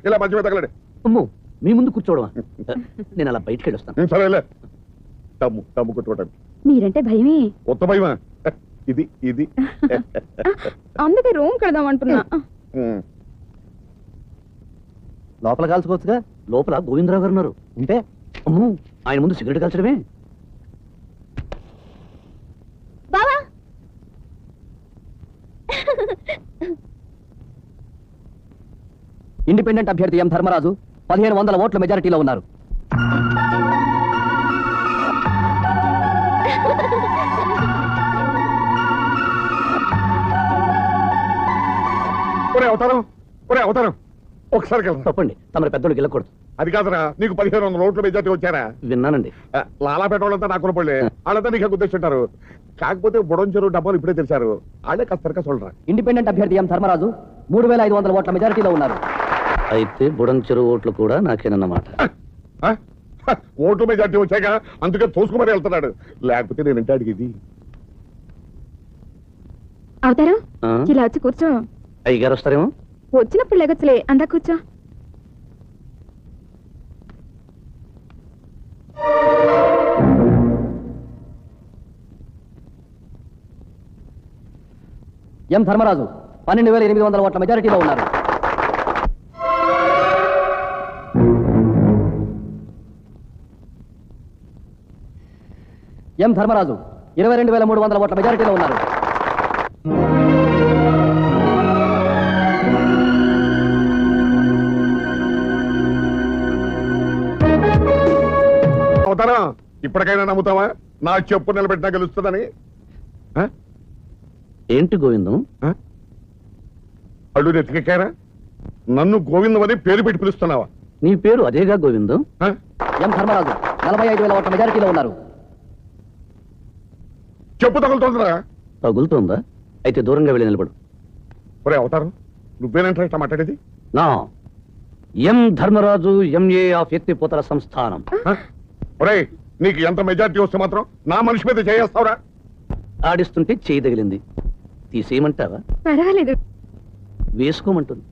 ఇలా మంచి మీద తగలడు. అమ్మో మీ ముందు కూర్చోవడమా? నేను అలా బయటికి వెళ్ళొస్తాను. సరేలే. తమ్ము కొట్టుకోవటానికి మీరంటే భయమే. కొత్త భయమా? ఇది ఇది అందుకే రూమ్ కడదాం అంటున్నా. లోపల కాల్చుకోవచ్చుగా. లోపల గోవిందరావు గారు ఉన్నారు. ఉంటే అమ్మో ఆయన ముందు సిగరెట్ కాల్చడమే. బావా ఇండిపెండెంట్ అభ్యర్థి ఎం ధర్మరాజు 1500 ఓట్ల మెజారిటీలో ఉన్నారు. అవతారం ఒకసారి తప్పండి. తమరి పెద్దోళ్ళు గెలకూడదు. అది కాదురా, నీకు 1500 ఓట్ల మెజార్టీ వచ్చారా? విన్నానండి. లాలాపేట వాళ్ళంతా నాకు పడలే. వాళ్ళంతా నీకు గుర్తిస్తుంటారు. కాకపోతే బుడంచెరు డబ్బాలు ఇప్పుడే తెలిసారు. వాళ్ళే కస్తరక చూడరా. ఇండిపెండెంట్ అభ్యర్థి ఎం ధర్మరాజు 3500 ఓట్ల మెజారిటీలో ఉన్నారు. అయితే బుడంచెరు ఓట్లు కూడా నాకేనన్నమాట. ఓట్ల మెజార్టీ వచ్చాక అందుకే తోసుకుమని వెళ్తున్నాడు. లేకపోతే నేను ఇంటి అడిగేది. అవుతారు ఇలా వచ్చి కూర్చో. అయ్యగారు వస్తారేమో. వచ్చినప్పుడు లేగొచ్చులే. అందా కూర్చో. ఎం ధర్మరాజు 12800 ఓట్ల మెజారిటీలో ఉన్నారు. ఎం ధర్మరాజు 22300 ఓట్ల మెజారిటీలో ఉన్నారు. అవుతారా? ఇప్పటికైనా నమ్ముతావా నా చెప్పు నిలబెట్టినా గెలుస్తుందని? ఏంటి గోవిందం? అల్లు నెత్తికెక్కారా? నన్ను గోవిందం అని పేరు పెట్టి పిలుస్తున్నావా? నీ పేరు అదేగా గోవిందం. ఎం ధర్మరాజు 45000 ఓట్ల మెజారిటీలో ఉన్నారు. చెప్పు తగులుతుందా? తగులుతోందా? అయితే దూరంగా వెళ్ళి నిలబడు. ఒరే అవతారం, నువ్వేనంటే ఇట్లా మాట్లాడేది? నా ఎం ధర్మరాజు ఎంఏ ఆఫ్ ఎత్తిపోతల సంస్థానం. ఒరే, నీకు ఎంత మెజార్టీ వస్తే మాత్రం నా మనిషి మీద చేయేస్తావురా? ఆడిస్తుంటే చేయి తగిలింది. తీసేయమంటావా? పర్వాలేదు. వేసుకోమంటుంది.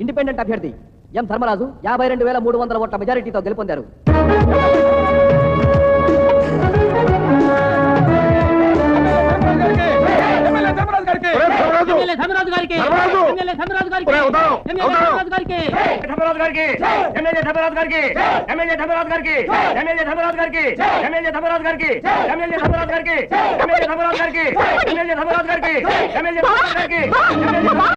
ఇండిపెండెంట్ అభ్యర్థి ఎం ధర్మరాజు 52300 ఓట్ల మెజారిటీతో గెలుపొందారు.